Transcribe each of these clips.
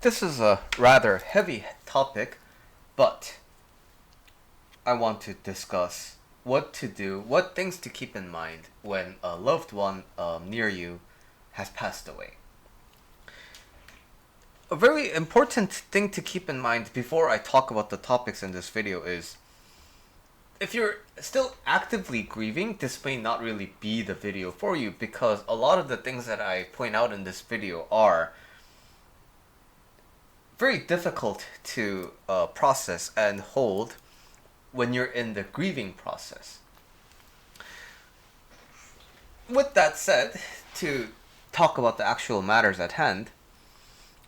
This is a rather heavy topic, but I want to discuss what to do, what things to keep in mind when a loved one near you has passed away. A very important thing to keep in mind before I talk about the topics in this video is if you're still actively grieving, this may not really be the video for you, because a lot of the things that I point out in this video are very difficult to process and hold when you're in the grieving process. With that said, to talk about the actual matters at hand,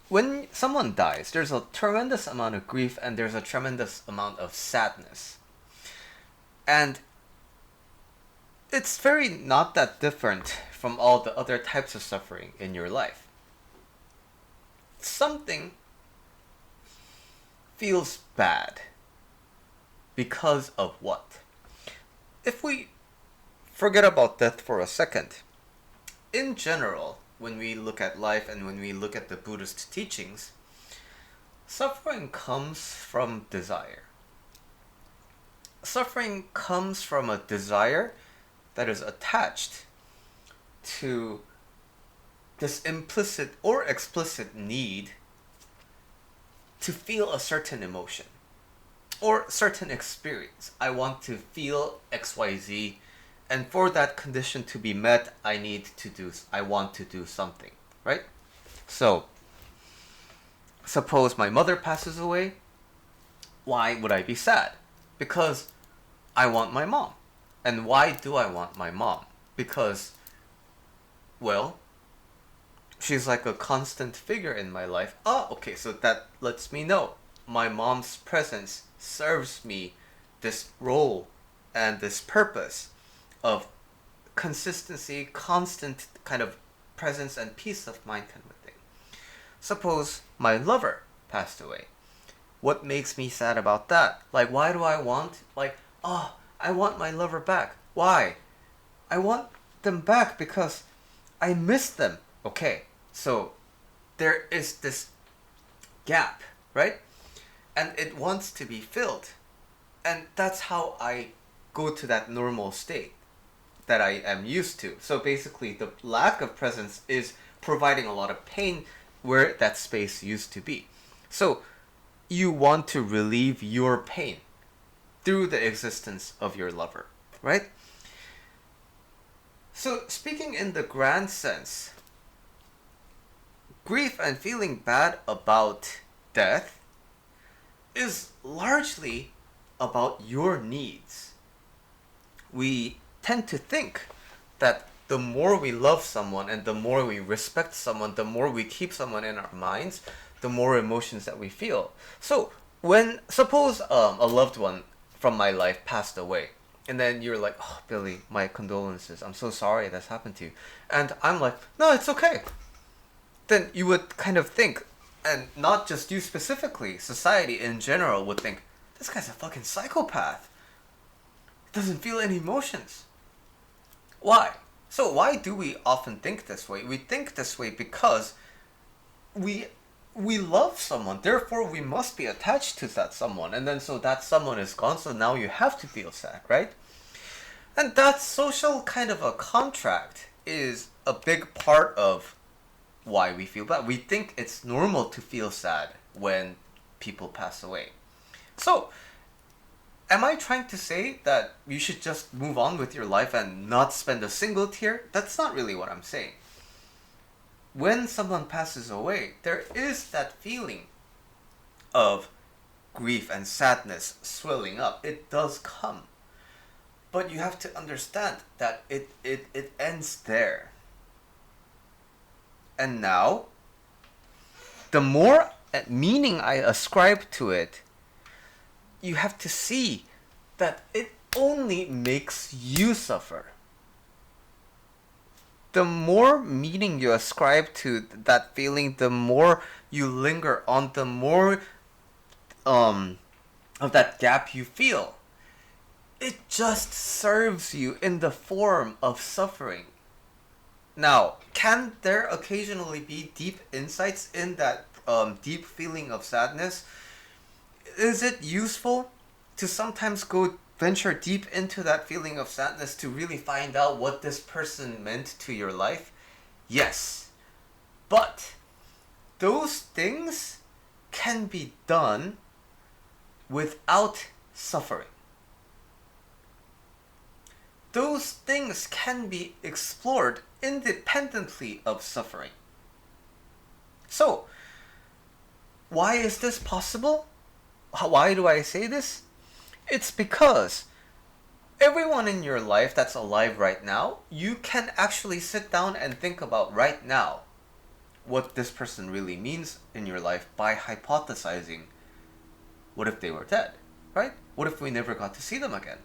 when someone dies, there's a tremendous amount of grief and there's a tremendous amount of sadness. And it's very not that different from all the other types of suffering in your life. Something feels bad because of what? If we forget about death for a second, in general, when we look at life and when we look at the Buddhist teachings, suffering comes from desire. Suffering comes from a desire that is attached to this implicit or explicit need to feel a certain emotion or certain experience. I want to feel XYZ, and for that condition to be met, I want to do something, right? So, suppose my mother passes away, why would I be sad? Because I want my mom. And why do I want my mom? Because, well, she's like a constant figure in my life. Oh, okay, so that lets me know my mom's presence serves me this role and this purpose of consistency, constant kind of presence and peace of mind kind of thing. Suppose my lover passed away. What makes me sad about that? Like, why do I want, I want my lover back. Why? I want them back because I miss them. Okay, so there is this gap, right? And it wants to be filled. And that's how I go to that normal state that I am used to. So basically, the lack of presence is providing a lot of pain where that space used to be. So you want to relieve your pain through the existence of your lover, right? So speaking in the grand sense, grief and feeling bad about death is largely about your needs. We tend to think that the more we love someone and the more we respect someone, the more we keep someone in our minds, the more emotions that we feel. So when, suppose a loved one from my life passed away, and then you're like, oh, Billy, my condolences, I'm so sorry that's happened to you. And I'm like, no, it's okay. Then you would kind of think, and not just you specifically, society in general would think, this guy's a fucking psychopath. Doesn't feel any emotions. Why? So why do we often think this way? We think this way because we love someone, therefore we must be attached to that someone, and then so that someone is gone, so now you have to feel sad, right? And that social kind of a contract is a big part of why we feel bad. We think it's normal to feel sad when people pass away. So, am I trying to say that you should just move on with your life and not spend a single tear? That's not really what I'm saying. When someone passes away, there is that feeling of grief and sadness swelling up. It does come. But you have to understand that it ends there. And now, the more meaning I ascribe to it, you have to see that it only makes you suffer. The more meaning you ascribe to that feeling, the more you linger on, the more of that gap you feel. It just serves you in the form of suffering. Now, can there occasionally be deep insights in that deep feeling of sadness, is it useful to sometimes go venture deep into that feeling of sadness to really find out what this person meant to your life? Yes. But those things can be done without suffering. Those things can be explored independently of suffering. So, why is this possible? Why do I say this? It's because everyone in your life that's alive right now, you can actually sit down and think about right now what this person really means in your life by hypothesizing, what if they were dead, right? What if we never got to see them again?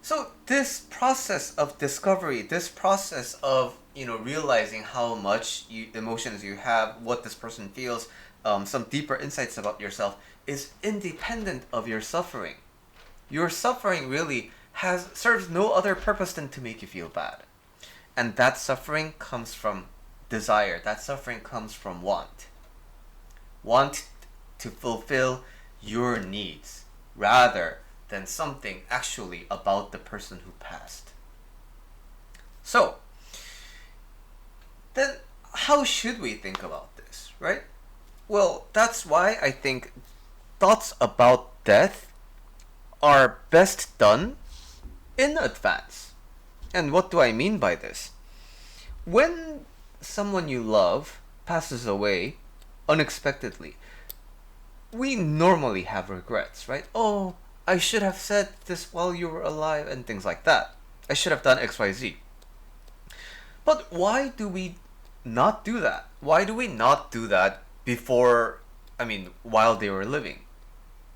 So this process of discovery, this process of, realizing how much emotions you have, what this person feels, some deeper insights about yourself, is independent of your suffering. Your suffering really serves no other purpose than to make you feel bad. And that suffering comes from desire. That suffering comes from want. Want to fulfill your needs rather than something actually about the person who passed. So, then how should we think about this, right? Well, that's why I think thoughts about death are best done in advance. And what do I mean by this? When someone you love passes away unexpectedly, we normally have regrets, right? Oh, I should have said this while you were alive and things like that. I should have done XYZ. But why do we not do that? Why do we not do that while they were living?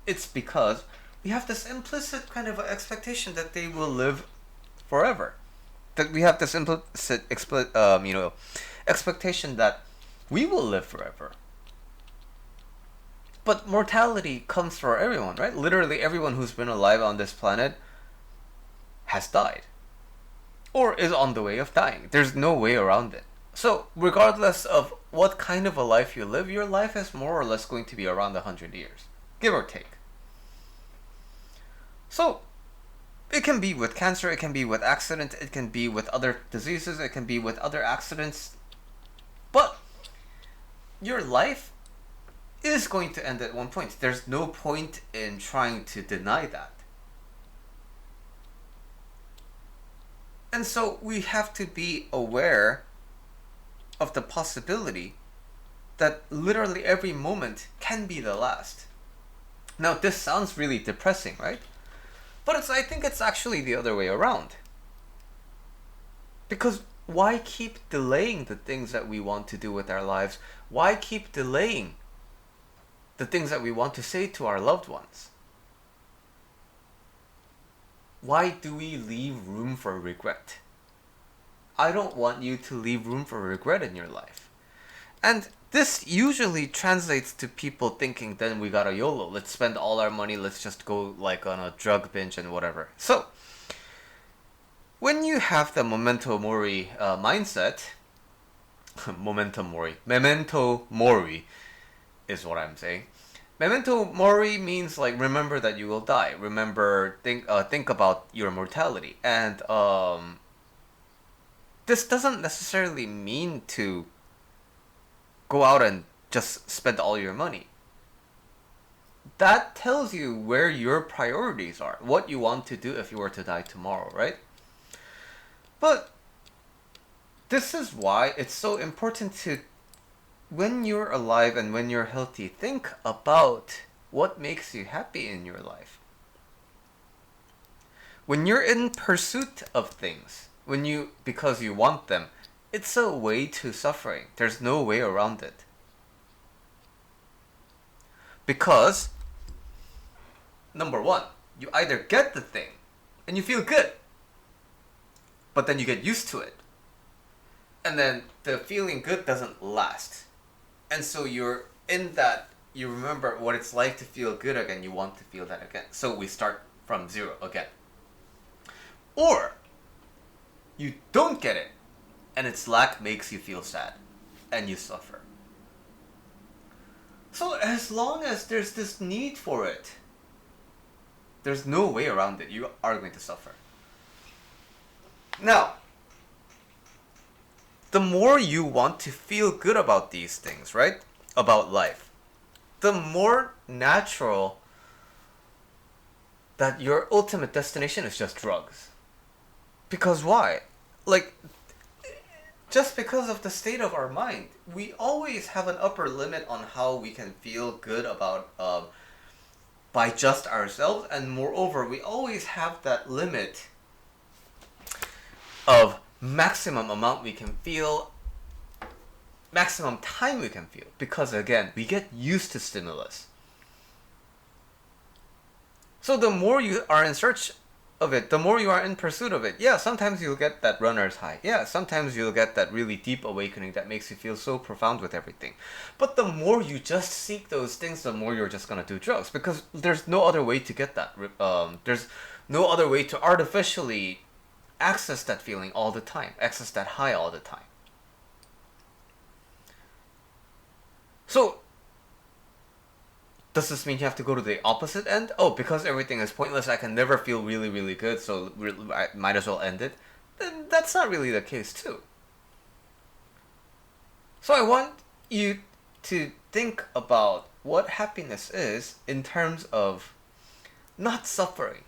It's because we have this implicit kind of expectation that they will live forever. That we have this implicit expectation that we will live forever. But mortality comes for everyone, right? Literally everyone who's been alive on this planet has died. Or is on the way of dying. There's no way around it. So, regardless of what kind of a life you live, your life is more or less going to be around 100 years. Give or take. So, it can be with cancer, it can be with accident, it can be with other diseases, it can be with other accidents. But your life is going to end at one point. There's no point in trying to deny that. And so we have to be aware of the possibility that literally every moment can be the last. Now, this sounds really depressing, right? But I think it's actually the other way around. Because why keep delaying the things that we want to do with our lives? Why keep delaying the things that we want to say to our loved ones? Why do we leave room for regret? I don't want you to leave room for regret in your life. And this usually translates to people thinking, then we got a YOLO. Let's spend all our money. Let's just go on a drug binge and whatever. So, when you have the memento mori mindset, memento mori is what I'm saying. Memento mori means remember that you will die. Remember, think about your mortality. And this doesn't necessarily mean to go out and just spend all your money. That tells you where your priorities are, what you want to do if you were to die tomorrow, right? But this is why it's so important to, when you're alive and when you're healthy, think about what makes you happy in your life. When you're in pursuit of things, because you want them, it's a way to suffering. There's no way around it. Because, number one, you either get the thing and you feel good, but then you get used to it. And then the feeling good doesn't last. And so you're in that, you remember what it's like to feel good again, you want to feel that again. So we start from zero again. Or, you don't get it, and its lack makes you feel sad, and you suffer. So as long as there's this need for it, there's no way around it. You are going to suffer. Now, the more you want to feel good about these things, right? About life, the more natural that your ultimate destination is just drugs. Because why? Like, just because of the state of our mind, we always have an upper limit on how we can feel good about by just ourselves, and moreover, we always have that limit of maximum amount we can feel, maximum time we can feel, because again, we get used to stimulus. So the more you are in search of it, the more you are in pursuit of it. Yeah, sometimes you'll get that runner's high. Yeah, sometimes you'll get that really deep awakening that makes you feel so profound with everything. But the more you just seek those things, the more you're just gonna do drugs, because there's no other way to get that. There's no other way to artificially access that feeling all the time, access that high all the time. So, does this mean you have to go to the opposite end? Oh, because everything is pointless, I can never feel really, really good, so I might as well end it? Then that's not really the case, too. So I want you to think about what happiness is in terms of not suffering.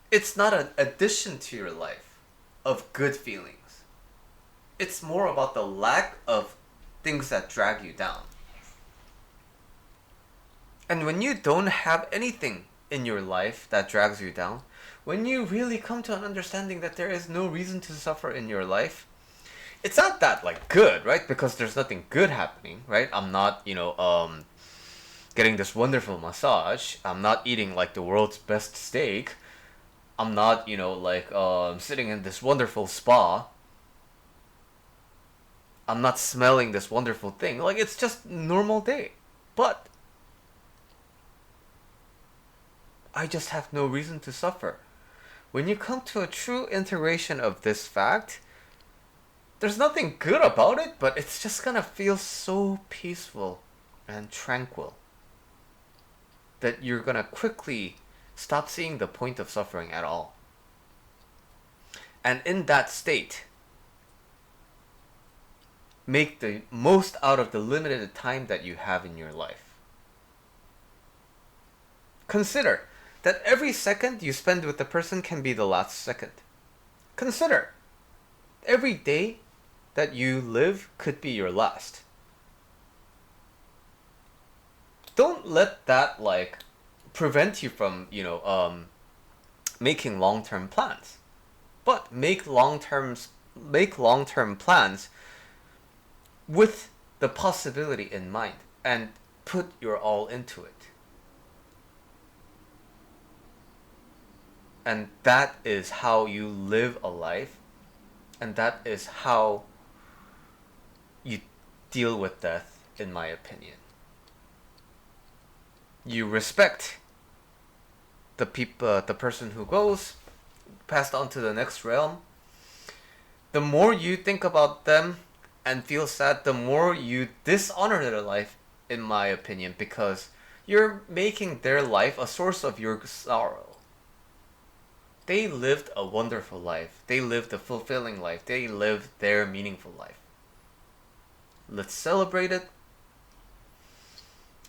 It's not an addition to your life of good feelings. It's more about the lack of things that drag you down. And when you don't have anything in your life that drags you down, when you really come to an understanding that there is no reason to suffer in your life, it's not that like good, right? Because there's nothing good happening, right? I'm not, getting this wonderful massage. I'm not eating like the world's best steak. I'm not, sitting in this wonderful spa. I'm not smelling this wonderful thing. Like, it's just normal day. But I just have no reason to suffer. When you come to a true integration of this fact, there's nothing good about it, but it's just gonna feel so peaceful and tranquil that you're gonna quickly stop seeing the point of suffering at all. And in that state, make the most out of the limited time that you have in your life. Consider that every second you spend with the person can be the last second. Consider every day that you live could be your last. Don't let that prevent you from making long-term plans, but make long-term plans with the possibility in mind and put your all into it. And that is how you live a life, and that is how you deal with death, in my opinion. You respect the person who goes, passed on to the next realm. The more you think about them and feel sad, the more you dishonor their life, in my opinion, because you're making their life a source of your sorrow. They lived a wonderful life. They lived a fulfilling life. They lived their meaningful life. Let's celebrate it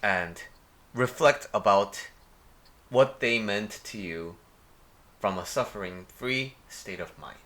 and reflect about what they meant to you from a suffering-free state of mind.